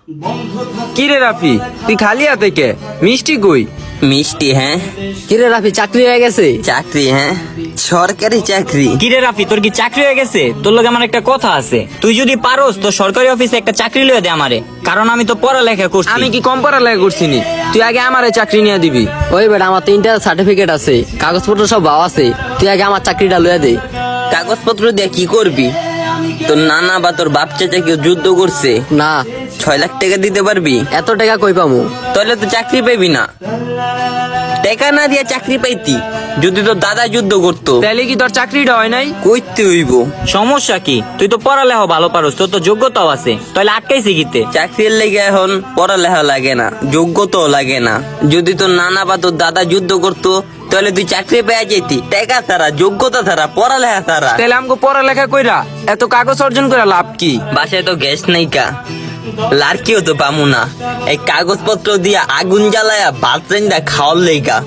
কিরে রাফি, তুই খালি হাতে কে? মিষ্টি কই? মিষ্টি? হ্যাঁ। কিরে রাফি, চাকরি হয়ে গেছে? চাকরি? হ্যাঁ, সরকারি চাকরি। কিরে রাফি, তোর কি চাকরি হয়ে গেছে? তোর লগে আমার একটা কথা আছে। তুই যদি পারোস তো সরকারি অফিসে একটা চাকরি লয়ে দে আমারে, কারণ আমি তো পড়ালেখা করছি। আমি কি কম পড়ালেখা করছি নি? তুই আগে আমারে চাকরি নিয়ে দিবি। ওই বেটা, আমার 3টা সার্টিফিকেট আছে, কাগজপত্র সব ভাও আছে। তুই আগে আমার চাকরিটা লয়ে দে। কাগজপত্র দিয়ে কি করবি? তোর নানা বা তোর বাপ চাচা কেউ যুদ্ধ করছে? না, 6 লাখ টাকা দিতে পারবি? এত টাকা কই পামু? তাহলে তো চাকরি পাইবি না। টাকা না দিয়ে চাকরি পাইতি যদি তোর দাদা যুদ্ধ করতো। তাইলে কি তোর চাকরিটা হয় নাই? কইতে হইব। সমস্যা কি? তুই তো পড়ালেখা ভালো পারোস, তোর তো যোগ্যতাও আছে, তাহলে আটকাইছি কিতে? চাকরির লেগে এখন পড়ালেখা লাগে না, যোগ্যতাও লাগে না। যদি তোর নানা বা তোর দাদা যুদ্ধ করতো তাহলে তুই চাকরি পেয়ে যেতি। টাকা ছাড়া, যোগ্যতা ছাড়া, পড়ালেখা ছাড়া। তাহলে আমাকে পড়ালেখা কইরা এত কাগজ অর্জন করে লাভ কি? বাসায় তো গ্যাস নাই কা, লাড়কিও তো পামু না। এই কাগজপত্র দিয়া আগুন জ্বালায়া ভাত রাইন্দা খাওয়ার লেগা।